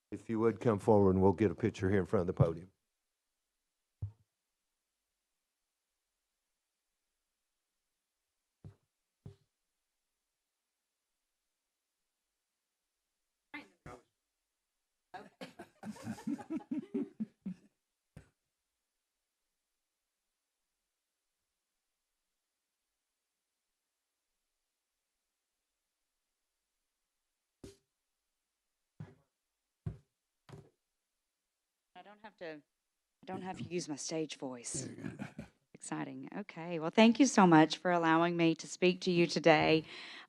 If you would come forward and we'll get a picture here in front of the podium. I don't have to use my stage voice. Exciting. Okay. Well, thank you so much for allowing me to speak to you today.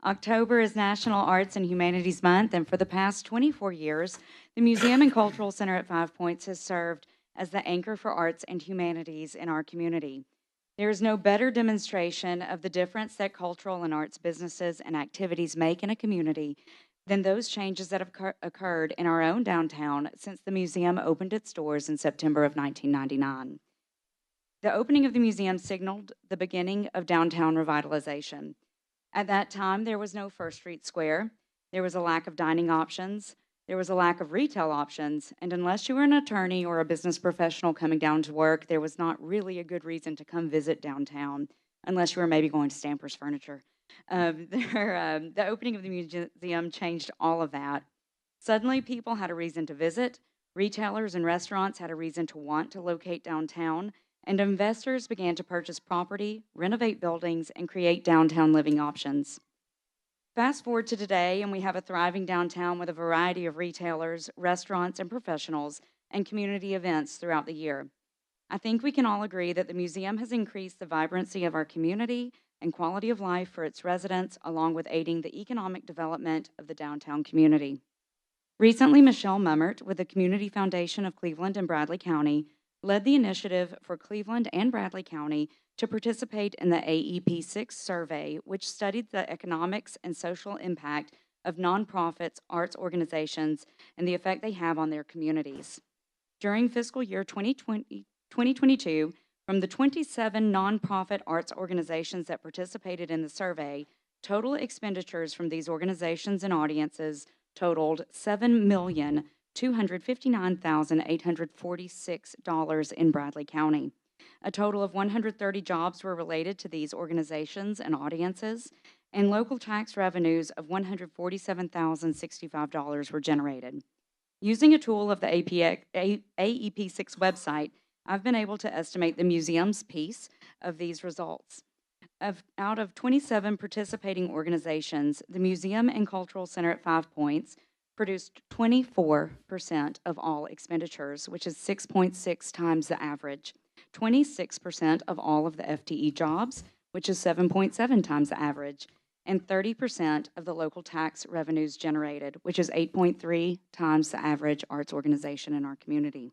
October is National Arts and Humanities Month, and for the past 24 years, the Museum and Cultural Center at Five Points has served as the anchor for arts and humanities in our community. There is no better demonstration of the difference that cultural and arts businesses and activities make in a community than those changes that have occurred in our own downtown since the museum opened its doors in September of 1999. The opening of the museum signaled the beginning of downtown revitalization. At that time, there was no First Street Square. There was a lack of dining options. There was a lack of retail options. And unless you were an attorney or a business professional coming down to work, there was not really a good reason to come visit downtown, unless you were maybe going to Stamper's Furniture. The opening of the museum changed all of that. Suddenly, people had a reason to visit. Retailers and restaurants had a reason to want to locate downtown, and investors began to purchase property, renovate buildings, and create downtown living options. Fast forward to today, and we have a thriving downtown with a variety of retailers, restaurants, and professionals, and community events throughout the year. I think we can all agree that the museum has increased the vibrancy of our community and quality of life for its residents, along with aiding the economic development of the downtown community. Recently, Michelle Mummert with the Community Foundation of Cleveland and Bradley County led the initiative for Cleveland and Bradley County to participate in the AEP6 survey, which studied the economics and social impact of nonprofits, arts organizations, and the effect they have on their communities. During fiscal year 2022, from the 27 nonprofit arts organizations that participated in the survey, total expenditures from these organizations and audiences totaled $7,259,846 in Bradley County. A total of 130 jobs were related to these organizations and audiences, and local tax revenues of $147,065 were generated. Using a tool of the AEP6 website, I've been able to estimate the museum's piece of these results. Out of 27 participating organizations, the Museum and Cultural Center at Five Points produced 24% of all expenditures, which is 6.6 times the average, 26% of all of the FTE jobs, which is 7.7 times the average, and 30% of the local tax revenues generated, which is 8.3 times the average arts organization in our community.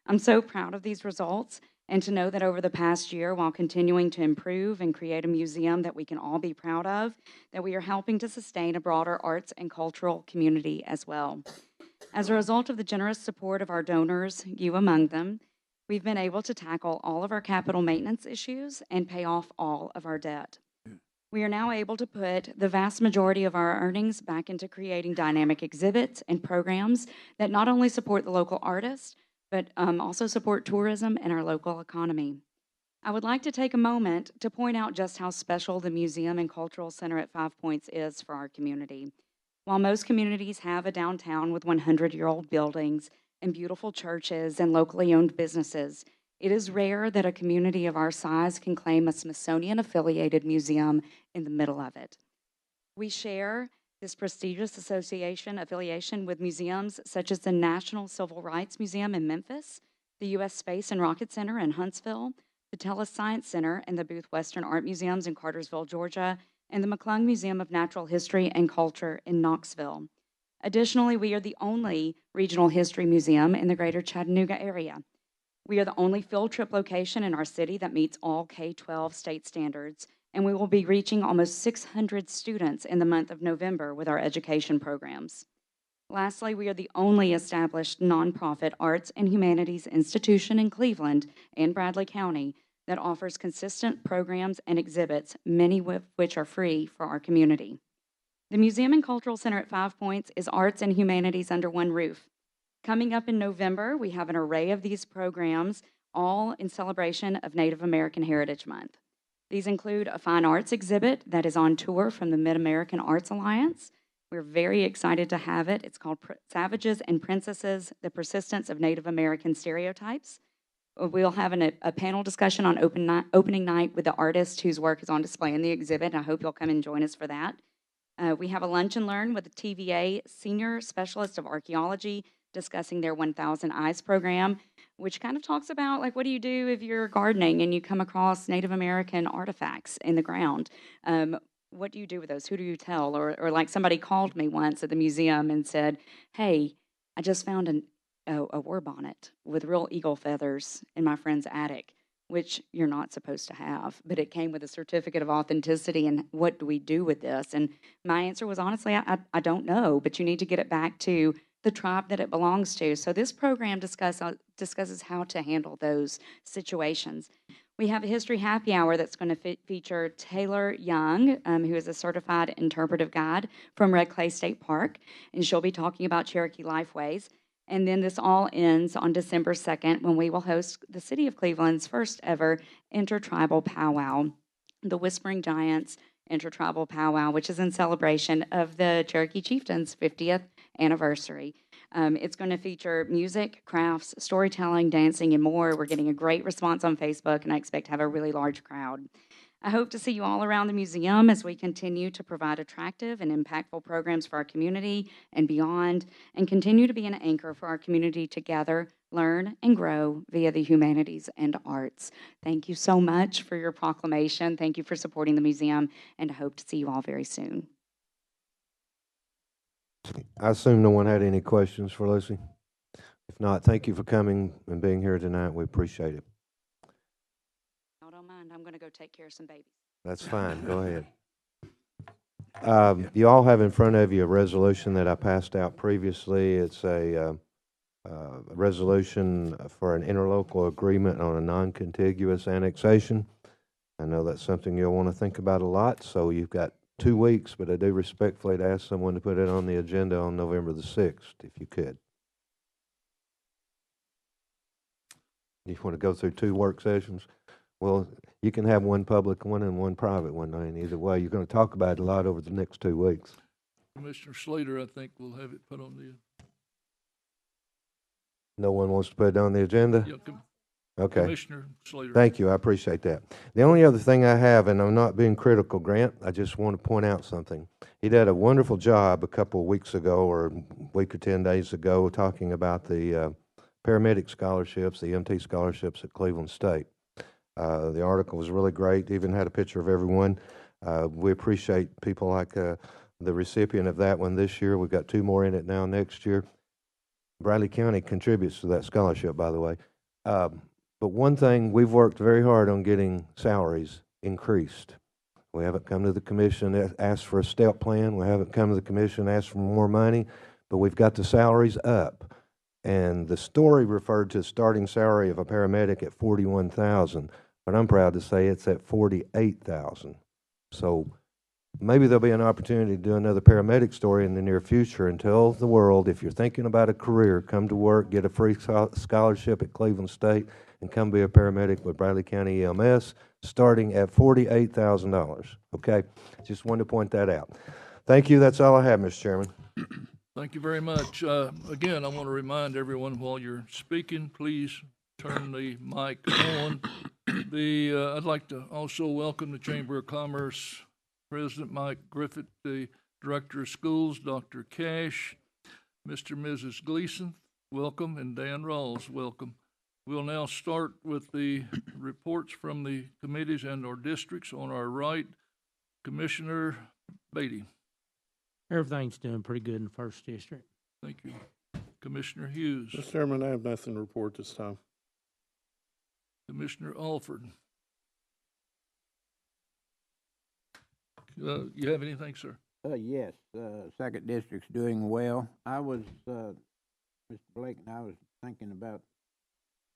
I'm so proud of these results, and to know that over the past year, while continuing to improve and create a museum that we can all be proud of, that we are helping to sustain a broader arts and cultural community as well. As a result of the generous support of our donors, you among them, we've been able to tackle all of our capital maintenance issues and pay off all of our debt. We are now able to put the vast majority of our earnings back into creating dynamic exhibits and programs that not only support the local artists, but also support tourism and our local economy. I would like to take a moment to point out just how special the Museum and Cultural Center at Five Points is for our community. While most communities have a downtown with 100-year-old buildings and beautiful churches and locally owned businesses, it is rare that a community of our size can claim a Smithsonian-affiliated museum in the middle of it. We share this prestigious affiliation with museums such as the National Civil Rights Museum in Memphis, the U.S. Space and Rocket Center in Huntsville, the Telus Science Center and the Booth Western Art Museums in Cartersville, Georgia, and the McClung Museum of Natural History and Culture in Knoxville. Additionally, we are the only regional history museum in the greater Chattanooga area. We are the only field trip location in our city that meets all K-12 state standards, and we will be reaching almost 600 students in the month of November with our education programs. Lastly, we are the only established nonprofit arts and humanities institution in Cleveland and Bradley County that offers consistent programs and exhibits, many of which are free for our community. The Museum and Cultural Center at Five Points is arts and humanities under one roof. Coming up in November, we have an array of these programs, all in celebration of Native American Heritage Month. These include a fine arts exhibit that is on tour from the Mid-American Arts Alliance. We're very excited to have it. It's called Savages and Princesses, The Persistence of Native American Stereotypes. We'll have a panel discussion on opening night with the artist whose work is on display in the exhibit. I hope you'll come and join us for that. We have a lunch and learn with the TVA Senior Specialist of Archaeology discussing their 1,000 Eyes program, which kind of talks about, like, what do you do if you're gardening and you come across Native American artifacts in the ground? What do you do with those? Who do you tell? Or like somebody called me once at the museum and said, hey, I just found a war bonnet with real eagle feathers in my friend's attic, which you're not supposed to have, but it came with a certificate of authenticity, and what do we do with this? And my answer was, honestly, I don't know, but you need to get it back to the tribe that it belongs to. So this program discusses how to handle those situations. We have a history happy hour that's going to feature Taylor Young, who is a certified interpretive guide from Red Clay State Park, and she'll be talking about Cherokee Lifeways. And then this all ends on December 2nd when we will host the City of Cleveland's first ever intertribal powwow, the Whispering Giants Intertribal Powwow, which is in celebration of the Cherokee Chieftains' 50th anniversary. It's going to feature music, crafts, storytelling, dancing, and more. We're getting a great response on Facebook, and I expect to have a really large crowd. I hope to see you all around the museum as we continue to provide attractive and impactful programs for our community and beyond, and continue to be an anchor for our community to gather, learn, and grow via the humanities and arts. Thank you so much for your proclamation. Thank you for supporting the museum, and I hope to see you all very soon. I assume no one had any questions for Lucy? If not, thank you for coming and being here tonight. We appreciate it. I don't mind. I'm going to go take care of some babies. That's fine. Go ahead. You all have in front of you a resolution that I passed out previously. It's a resolution for an interlocal agreement on a non-contiguous annexation. I know that's something you'll want to think about a lot, so you've got 2 weeks, but I do respectfully ask someone to put it on the agenda on November the 6th, if you could. You want to go through 2 work sessions? Well, you can have one public one and one private one. I mean, either way, you're going to talk about it a lot over the next 2 weeks. Commissioner Slater, I think, will have it put on the. No one wants to put it on the agenda? Yeah, okay. Commissioner Slater. Thank you. I appreciate that. The only other thing I have, and I'm not being critical, Grant, I just want to point out something. He did a wonderful job a couple of weeks ago or a week or 10 days ago talking about the paramedic scholarships, the MT scholarships at Cleveland State. The article was really great, even had a picture of everyone. We appreciate people like the recipient of that one this year. We've got 2 more in it now next year. Bradley County contributes to that scholarship, by the way. But one thing, we've worked very hard on getting salaries increased. We haven't come to the commission, asked for a step plan. We haven't come to the commission, asked for more money, but we've got the salaries up. And the story referred to starting salary of a paramedic at $41,000, but I'm proud to say it's at $48,000. So maybe there'll be an opportunity to do another paramedic story in the near future and tell the world, if you're thinking about a career, come to work, get a free scholarship at Cleveland State, and come be a paramedic with Bradley County EMS, starting at $48,000. Okay? Just wanted to point that out. Thank you. That's all I have, Mr. Chairman. Thank you very much. Again, I want to remind everyone while you're speaking, please turn the mic on. I'd like to also welcome the Chamber of Commerce President Mike Griffith, the Director of Schools, Dr. Cash, Mr. and Mrs. Gleason, welcome, and Dan Rawls, welcome. We'll now start with the reports from the committees and our districts. On our right, Commissioner Beatty. Everything's doing pretty good in the first district. Thank you. Commissioner Hughes. Mr. Chairman, I have nothing to report this time. Commissioner Alford. You have anything, sir? Yes, second district's doing well. Mr. Blake and I was thinking about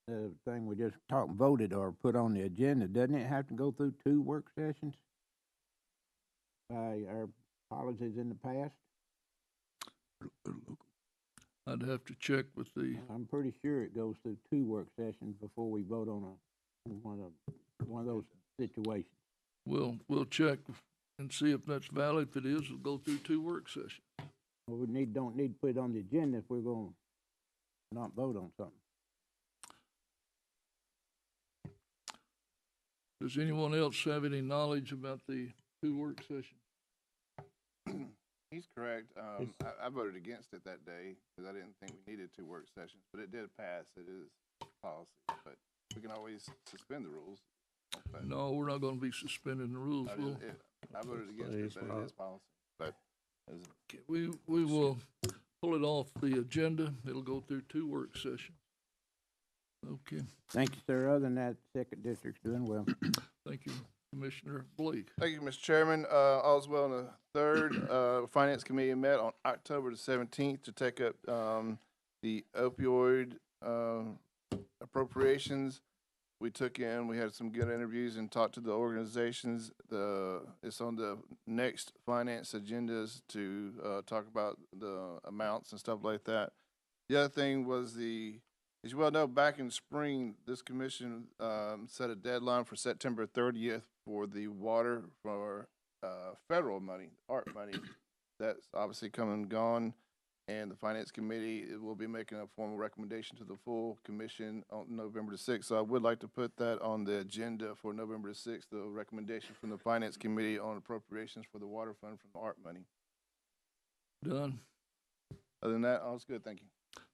the thing we just voted or put on the agenda. Doesn't it have to go through 2 work sessions by our policies in the past? I'd have to check with the, I'm pretty sure it goes through 2 work sessions before we vote on one of those situations. we'll check and see if that's valid. If it is, we'll go through 2 work sessions. Well, we don't need to put it on the agenda if we're gonna not vote on something. Does anyone else have any knowledge about the 2 work sessions? He's correct. I voted against it that day because I didn't think we needed 2 work sessions, but it did pass. It is policy, but we can always suspend the rules. But No, we're not gonna be suspending the rules. I voted against it, but it is policy. But We will pull it off the agenda. It'll go through 2 work sessions. Okay, Thank you, sir. Other than that, second district's doing well. thank you, Commissioner Blake. thank you, Mr. Chairman. All's well on the 3rd. Finance Committee met on October the 17th to take up the opioid appropriations. We had some good interviews and talked to the organizations. It's on the next finance agendas to talk about the amounts and stuff like that. The other thing was as you well know, back in spring, this commission set a deadline for September 30th for the water for federal money, ARP money. That's obviously come and gone. And the Finance Committee will be making a formal recommendation to the full commission on November the 6th. So I would like to put that on the agenda for November the 6th, the recommendation from the Finance Committee on appropriations for the water fund from the ARP money. Done. Other than that, all's good. Thank you.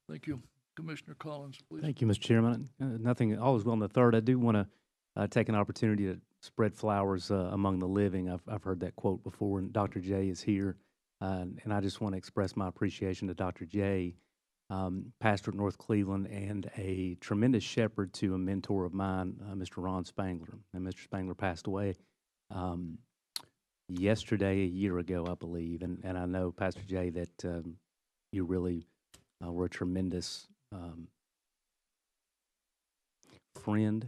Thank you. Commissioner Collins, please. Thank you, Mr. Chairman. Nothing, all is well on the 3rd. I do want to take an opportunity to spread flowers among the living. I've heard that quote before, and Dr. J is here. And I just want to express my appreciation to Dr. J, pastor at North Cleveland, and a tremendous shepherd to a mentor of mine, Mr. Ron Spangler. And Mr. Spangler passed away yesterday, a year ago, I believe. And I know, Pastor J, that you really were a tremendous friend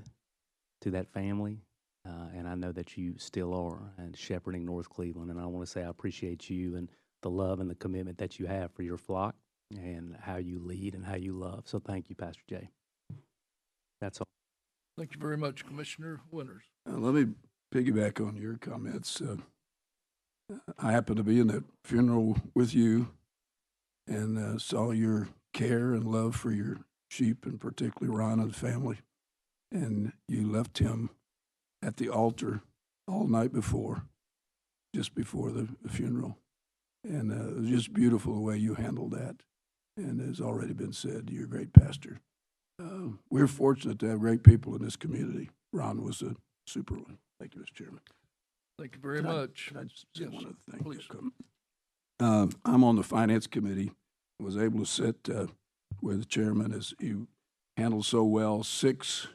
to that family. And I know that you still are, and shepherding North Cleveland. And I want to say I appreciate you and the love and the commitment that you have for your flock and how you lead and how you love. So thank you, Pastor Jay. That's all. Thank you very much, Commissioner Winters. Let me piggyback on your comments. I happened to be in that funeral with you and saw your care and love for your sheep, and particularly Ron and the family. And you left him at the altar all night before, just before the funeral. And it was just beautiful the way you handled that. And as already been said, you're a great pastor. We're fortunate to have great people in this community. Ron was a super one. Thank you, Mr. Chairman. Thank you very much. Can I just say Yes, one other thing? please. I'm on the Finance Committee. I was able to sit where the chairman, as you handled so well, 6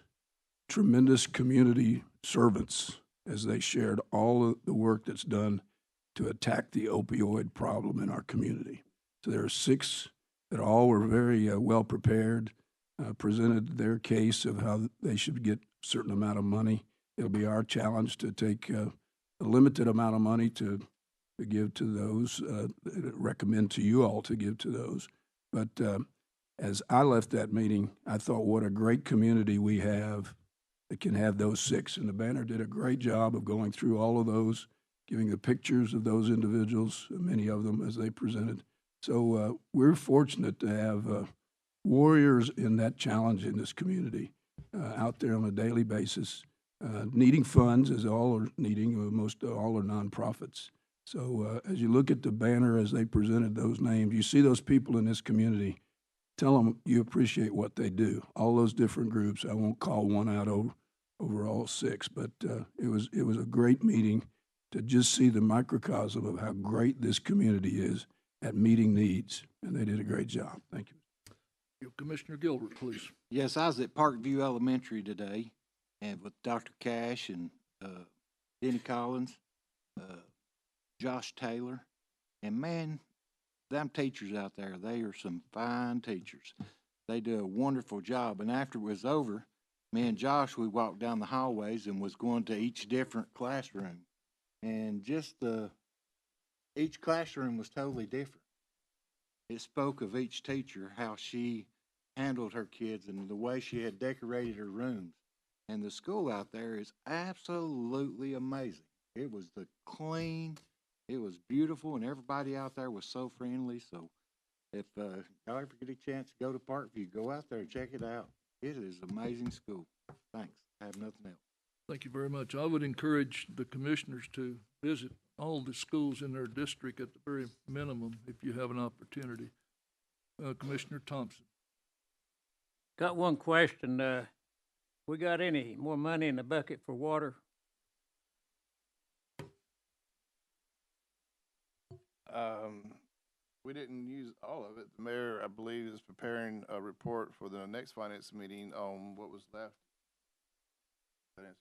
tremendous community servants as they shared all of the work that's done to attack the opioid problem in our community. So there are 6 that all were very well prepared, presented their case of how they should get a certain amount of money. It'll be our challenge to take a limited amount of money to give to those, recommend to you all to give to those. But as I left that meeting, I thought what a great community we have that can have those 6. And the banner did a great job of going through all of those, giving the pictures of those individuals, many of them as they presented. So we're fortunate to have warriors in that challenge in this community out there on a daily basis, needing funds, as all are needing. Most all are nonprofits. So as you look at the banner as they presented those names, you see those people in this community. Tell them you appreciate what they do. All those different groups. I won't call one out over all 6, but it was a great meeting to just see the microcosm of how great this community is at meeting needs, and they did a great job. Thank you. Commissioner Gilbert, please. Yes, I was at Parkview Elementary today, and with Dr. Cash and Denny Collins, Josh Taylor, and man, them teachers out there, they are some fine teachers. They do a wonderful job. And after it was over, me and Josh, we walked down the hallways and was going to each different classroom. And just each classroom was totally different. it spoke of each teacher, how she handled her kids and the way she had decorated her rooms. And the school out there is absolutely amazing. It was clean, it was beautiful, and everybody out there was so friendly. So if y'all ever get a chance to go to Parkview, go out there and check it out. It is an amazing school. Thanks. I have nothing else. Thank you very much. I would encourage the commissioners to visit all the schools in their district at the very minimum if you have an opportunity. Commissioner Thompson. Got one question. We got any more money in the bucket for water? We didn't use all of it. The mayor, I believe, is preparing a report for the next finance meeting on what was left. That answer?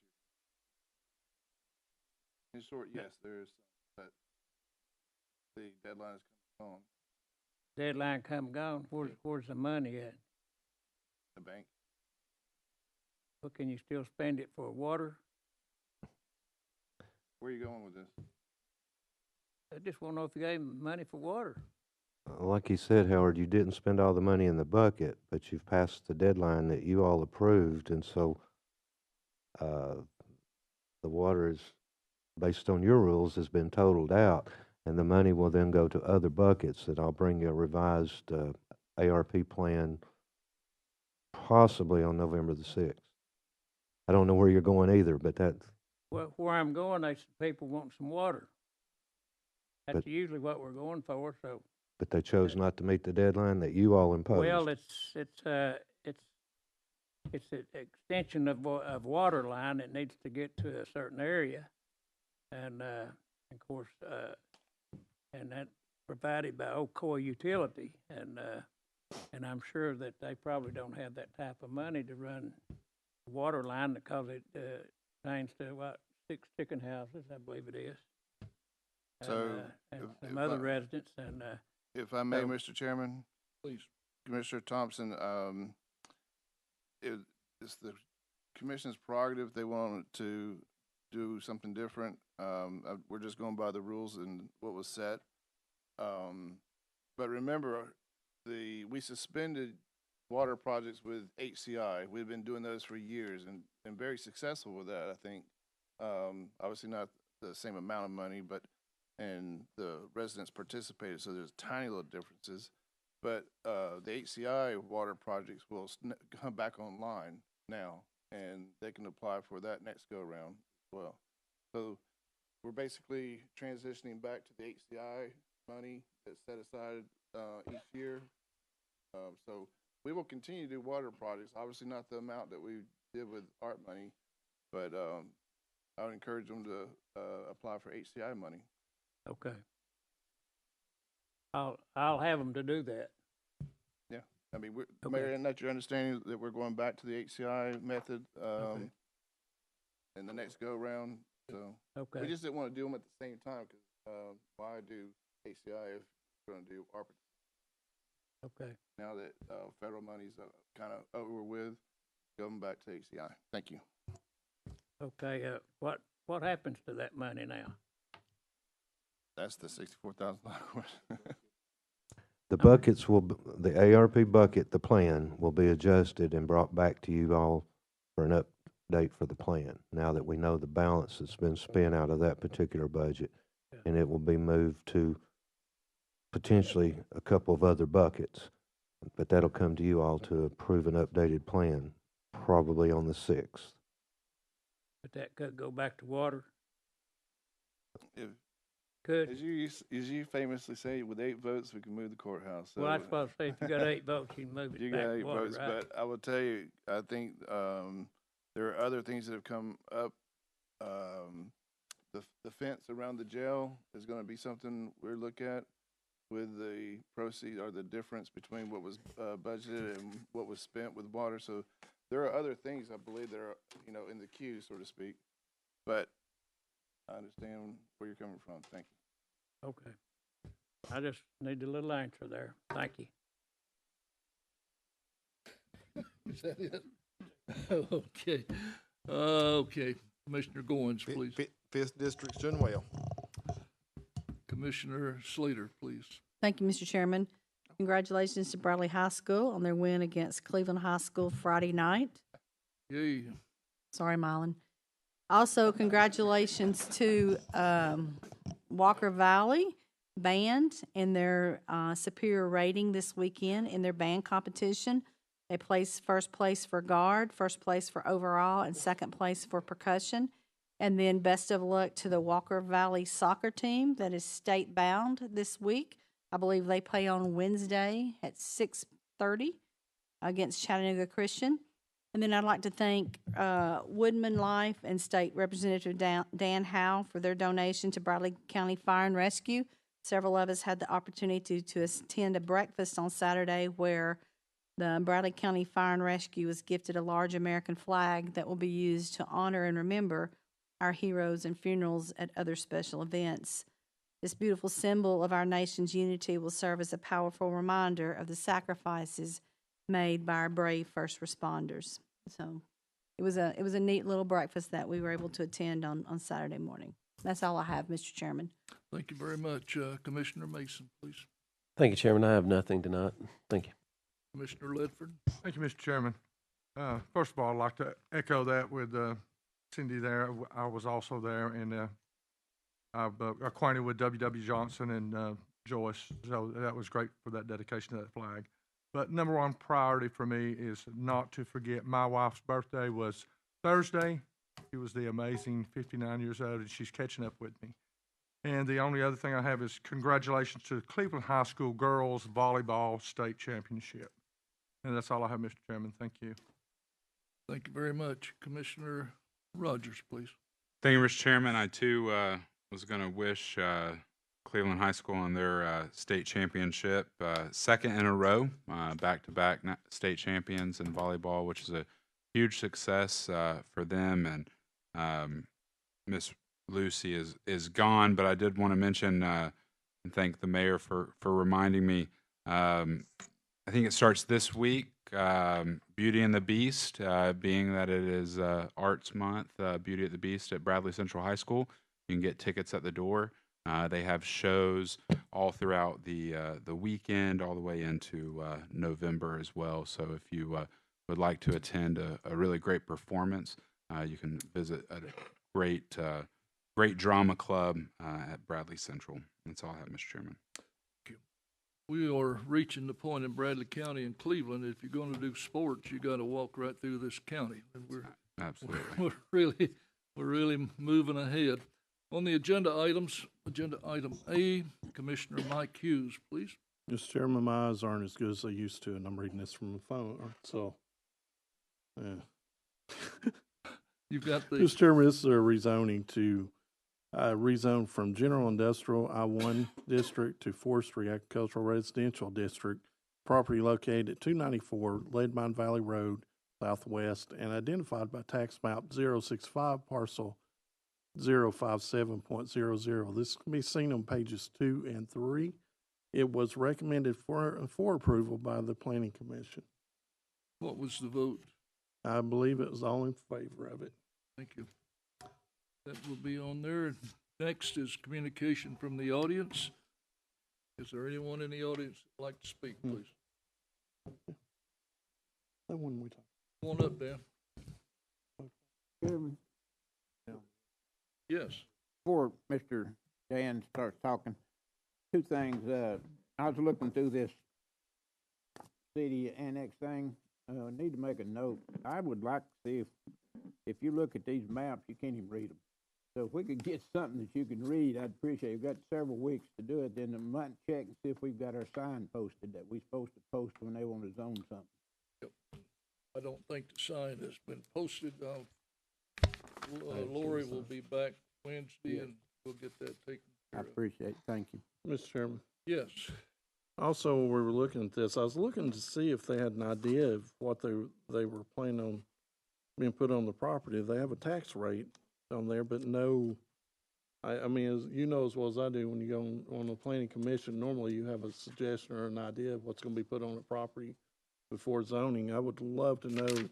In short, yes, there is some, but the deadline is coming on. Deadline come gone. Where's the money at? The bank. But can you still spend it for water? Where are you going with this? I just want to know if you gave money for water. Like you said, Howard, you didn't spend all the money in the bucket, but you've passed the deadline that you all approved, and so the water is, based on your rules, has been totaled out, and the money will then go to other buckets that I'll bring you a revised ARP plan possibly on November the 6th. I don't know where you're going either, but that's... Well, where I'm going, they said people want some water. That's usually what we're going for, so. But they chose not to meet the deadline that you all imposed. Well, it's an extension of water line that needs to get to a certain area, and of course, and that provided by Ocoee Utility, and I'm sure that they probably don't have that type of money to run the water line because it pertains to what, 6 chicken houses, I believe it is. So, and if some other residents, and if I may, so- Mr. Chairman, Please. Commissioner Thompson, it's the commission's prerogative. They want to do something different. We're just going by the rules and what was set. But remember, we suspended water projects with HCI. We've been doing those for years and been very successful with that, I think. Obviously not the same amount of money, but and the residents participated, so there's tiny little differences. But the HCI water projects will come back online now, and they can apply for that next go-around as well. So we're basically transitioning back to the HCI money that's set aside each year. So we will continue to do water projects, obviously not the amount that we did with ARP money, but I would encourage them to apply for HCI money. okay. I'll have them to do that. Yeah, I mean, Okay. Mayor, isn't that your understanding that we're going back to the HCI method in the next go-around? So Okay. we just didn't want to do them at the same time because why do HCI if we're going to do ARPA? Okay. Now that federal money's kind of over with, going back to HCI. Thank you. Okay. What happens to that money now? That's the $64,000 question. The buckets will, the ARP bucket, the plan, will be adjusted and brought back to you all for an update for the plan, now that we know the balance that's been spent out of that particular budget. Yeah. And it will be moved to potentially a couple of other buckets. But that'll come to you all to approve an updated plan, probably on the 6th. But that could go back to water. If, Could. as you famously say, with 8 votes, we can move the courthouse. So Well, I suppose if you got 8 votes, you can move it you back got to 8 water, votes, right? but I will tell you, I think there are other things that have come up. The fence around the jail is going to be something we'll look at with the proceeds or the difference between what was budgeted and what was spent with water. So there are other things I believe that are, in the queue, so to speak. But I understand where you're coming from. Thank you. Okay. I just need a little answer there. Thank you. Is that it? Okay. Okay. Commissioner Goins, please. Fifth District's doing well. Commissioner Slater, please. Thank you, Mr. Chairman. Congratulations to Bradley High School on their win against Cleveland High School Friday night. Yay. Sorry, Milan. Also, congratulations to Walker Valley Band in their superior rating this weekend in their band competition. They placed first place for guard, first place for overall, and second place for percussion. And then best of luck to the Walker Valley soccer team that is state bound this week. I believe they play on Wednesday at 6:30 against Chattanooga Christian. And then I'd like to thank Woodman Life and State Representative Dan Howe for their donation to Bradley County Fire and Rescue. Several of us had the opportunity to attend a breakfast on Saturday where the Bradley County Fire and Rescue was gifted a large American flag that will be used to honor and remember our heroes and funerals at other special events. This beautiful symbol of our nation's unity will serve as a powerful reminder of the sacrifices made by our brave first responders. So it was a neat little breakfast that we were able to attend on Saturday morning. That's all I have, Mr. Chairman. Thank you very much. Commissioner Mason, please. Thank you, Chairman. I have nothing tonight. Thank you. Commissioner Ledford. Thank you, Mr. Chairman. First of all, I'd like to echo that with Cindy there. I was also there, and I've acquainted with W.W. Johnson and Joyce, so that was great for that dedication to that flag. But number one priority for me is not to forget my wife's birthday was Thursday. She was the amazing 59 years old, and she's catching up with me. And the only other thing I have is congratulations to the Cleveland High School Girls Volleyball State Championship. And that's all I have, Mr. Chairman. Thank you. Thank you very much. Commissioner Rogers, please. Thank you, Mr. Chairman. I, too, was going to wish Cleveland High School on their state championship, second in a row, back-to-back state champions in volleyball, which is a huge success for them. And Miss Lucy is gone, but I did want to mention and thank the mayor for reminding me. I think it starts this week, Beauty and the Beast, being that it is Arts Month, Beauty at the Beast at Bradley Central High School. You can get tickets at the door. They have shows all throughout the weekend, all the way into November as well. So if you would like to attend a really great performance, you can visit a great drama club at Bradley Central. That's all I have, Mr. Chairman. We are reaching the point in Bradley County and Cleveland. If you're going to do sports, you got to walk right through this county. And Absolutely. We're really moving ahead. On the agenda items, agenda item A, Commissioner Mike Hughes, please. Mr. Chairman, my eyes aren't as good as they used to, and I'm reading this from the phone. So, yeah. You've got the. Mr. Chairman, this is a rezoning to rezone from General Industrial I-1 District to Forestry Agricultural Residential District. Property located at 294 Leadmine Valley Road, Southwest, and identified by tax map 065 parcel 057.00. This can be seen on pages 2 and 3. It was recommended for approval by the Planning Commission. What was the vote? I believe it was all in favor of it. Thank you. That will be on there. Next is communication from the audience. Is there anyone in the audience that'd like to speak, please? That one we talked. Come on up, Dan. Chairman, Yes. before Mr. Dan starts talking, two things. I was looking through this city annex thing. Need to make a note. I would like to see if you look at these maps, you can't even read them. So if we could get something that you can read, I'd appreciate it. We've got several weeks to do it. Then I might check and see if we've got our sign posted that we're supposed to post when they want to zone something. Yep. I don't think the sign has been posted. Lori will be back Wednesday, and we'll get that taken care of. I appreciate it. Thank you. Mr. Chairman. Yes. Also, when we were looking at this, I was looking to see if they had an idea of what they were planning on being put on the property. They have a tax rate on there, but no, I mean, as you know as well as I do, when you go on the planning commission, normally you have a suggestion or an idea of what's going to be put on the property before zoning. I would love to know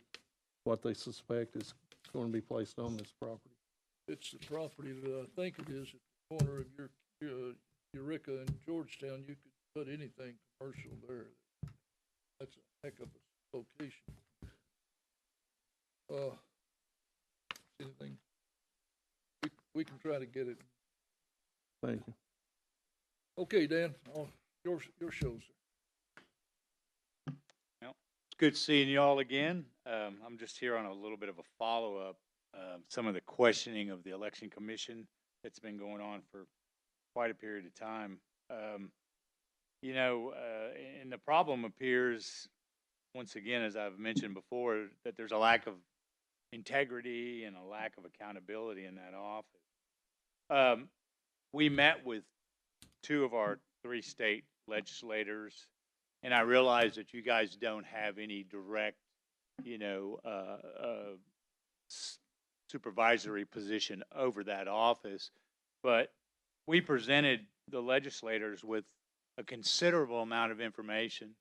what they suspect is going to be placed on this property. It's the property that I think it is at the corner of your Eureka and Georgetown. You could put anything commercial there. That's a heck of a location. Anything, we can try to get it. Thank you. Okay, Dan, your show, sir. It's good seeing you all again. I'm just here on a little bit of a follow-up. Some of the questioning of the election commission that's been going on for quite a period of time. And the problem appears, once again, as I've mentioned before, that there's a lack of integrity and a lack of accountability in that office. We met with 2 of our 3 state legislators, and I realize that you guys don't have any direct, supervisory position over that office, but we presented the legislators with a considerable amount of information,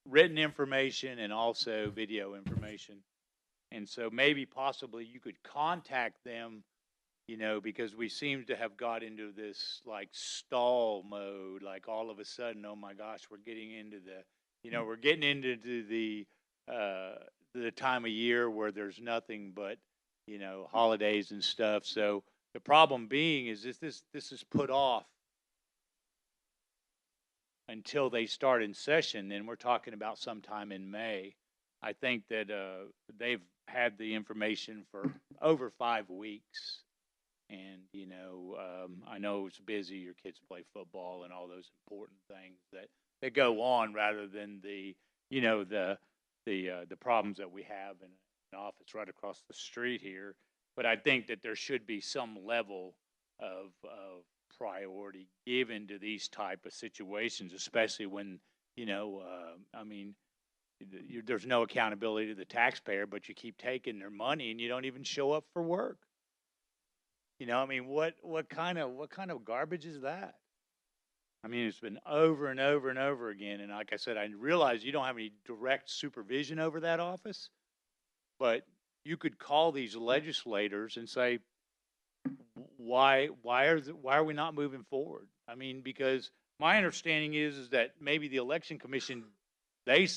written information and also video information. And so maybe possibly you could contact them, because we seem to have got into this like stall mode, like all of a sudden, oh my gosh, we're getting into the time of year where there's nothing but, holidays and stuff. So the problem being is this is put off until they start in session, and we're talking about sometime in May. I think that they've had the information for over 5 weeks, and I know it's busy. Your kids play football and all those important things that go on, rather than the problems that we have in an office right across the street here. But I think that there should be some level of priority given to these type of situations, especially when, there's no accountability to the taxpayer, but you keep taking their money and you don't even show up for work. What kind of garbage is that? It's been over and over and over again. And like I said, I realize you don't have any direct supervision over that office, but you could call these legislators and say, why are we not moving forward? Because my understanding is that maybe the election commission, they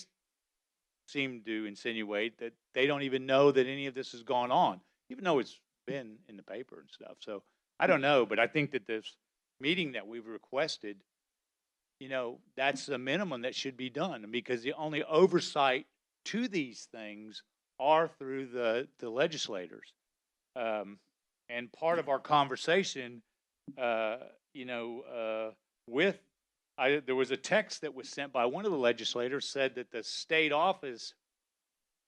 seem to insinuate that they don't even know that any of this has gone on, even though it's been in the paper and stuff. So I don't know, but I think that this meeting that we've requested, that's the minimum that should be done, because the only oversight to these things are through the legislators. And part of our conversation, there was a text that was sent by one of the legislators, said that the state office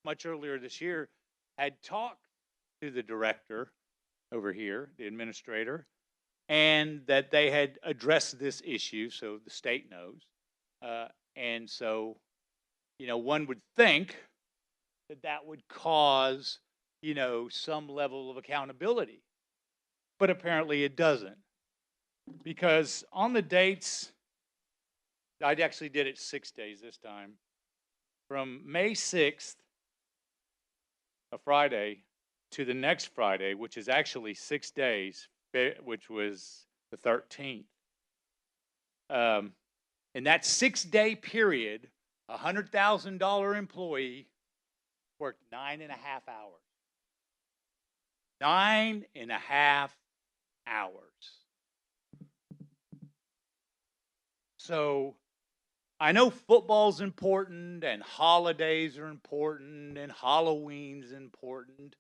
much earlier this year had talked to the director over here, the administrator, and that they had addressed this issue, so the state knows. And so, one would think that would cause, some level of accountability. But apparently it doesn't. Because on the dates, I actually did it 6 days this time. From May 6th, a Friday, to the next Friday, which is actually 6 days, which was the 13th. In that 6-day period, a $100,000 employee worked 9.5 hours. 9.5 hours. So I know football's important and holidays are important and Halloween's important,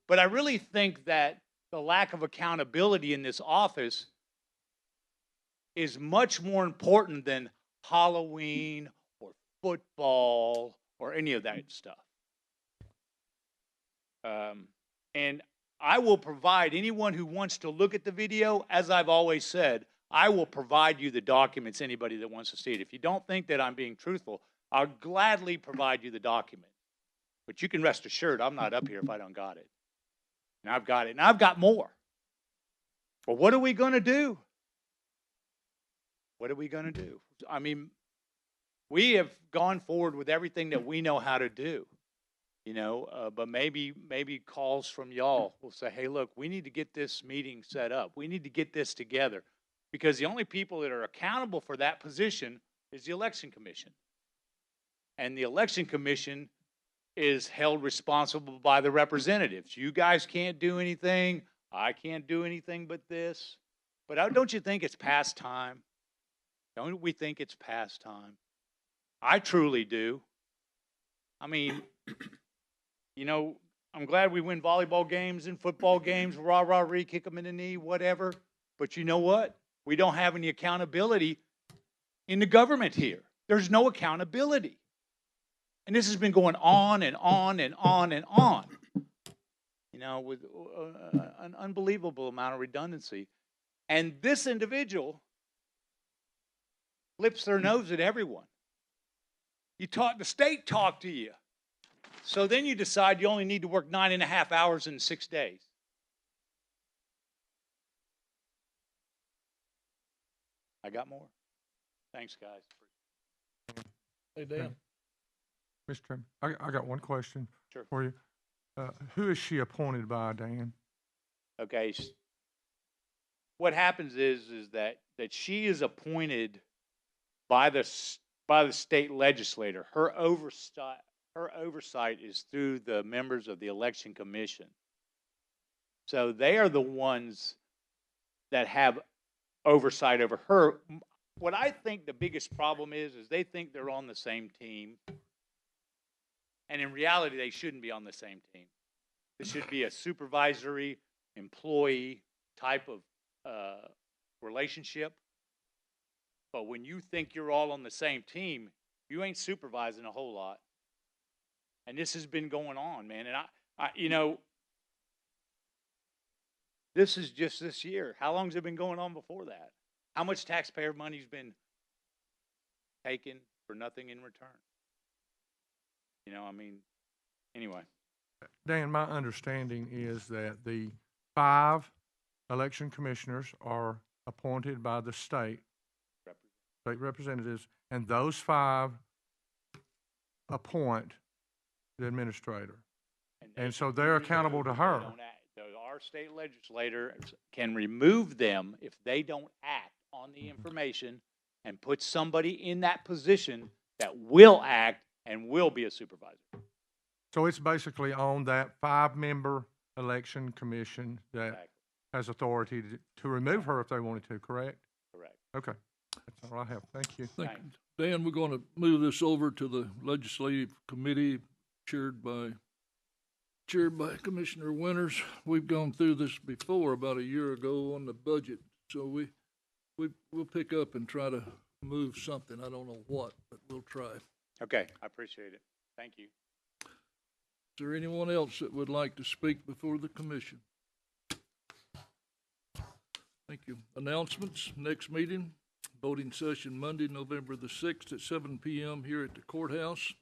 but I really think that the lack of accountability in this office is much more important than Halloween or football or any of that stuff. And I will provide anyone who wants to look at the video, as I've always said, I will provide you the documents, anybody that wants to see it. If you don't think that I'm being truthful, I'll gladly provide you the document. But you can rest assured I'm not up here if I don't got it. And I've got it. And I've got more. But what are we going to do? What are we going to do? We have gone forward with everything that we know how to do. But maybe calls from y'all will say, hey, look, we need to get this meeting set up. We need to get this together. because the only people that are accountable for that position is the election commission. And the election commission is held responsible by the representatives. You guys can't do anything. I can't do anything but this. But don't you think it's past time? Don't we think it's past time? I truly do. I mean, you know, I'm glad we win volleyball games and football games, rah-rah-ree, kick them in the knee, whatever. But you know what? We don't have any accountability in the government here. There's no accountability. And this has been going on and on and on and on, you know, with an unbelievable amount of redundancy. And this individual flips their nose at everyone. The state talked to you. So then you decide you only need to work 9.5 hours in 6 days. I got more. Thanks, guys. Hey, Dan. Mr. Chairman, I got one question Sure. for you. Who is she appointed by, Dan? Okay. What happens is that she is appointed by the state legislator. Her oversight is through the members of the election commission. So they are the ones that have oversight over her. What I think the biggest problem is they think they're on the same team. And in reality, they shouldn't be on the same team. It should be a supervisory employee type of relationship. But when you think you're all on the same team, you ain't supervising a whole lot. And this has been going on, man. And I you know, this is just this year. How long has it been going on before that? How much taxpayer money's been taken for nothing in return? You know, I mean, anyway. Dan, my understanding is that the 5 election commissioners are appointed by the state representatives, and those 5 appoint the administrator. And so they're accountable to her. Our state legislator can remove them if they don't act on the information and put somebody in that position that will act and will be a supervisor. So it's basically on that 5-member election commission that has authority to remove her if they wanted to, correct? Correct. Okay. That's all I have. Thank you. Thank you. Dan, we're going to move this over to the legislative committee chaired by Commissioner Winters. We've gone through this before about a year ago on the budget, so we'll pick up and try to move something. I don't know what, but we'll try. Okay, I appreciate it. Thank you. Is there anyone else that would like to speak before the commission? Thank you. Announcements, next meeting, voting session Monday, November the 6th at 7 p.m. here at the courthouse.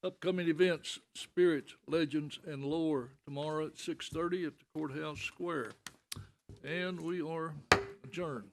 Upcoming events, Spirits, Legends, and Lore tomorrow at 6:30 at the courthouse square. And we are adjourned.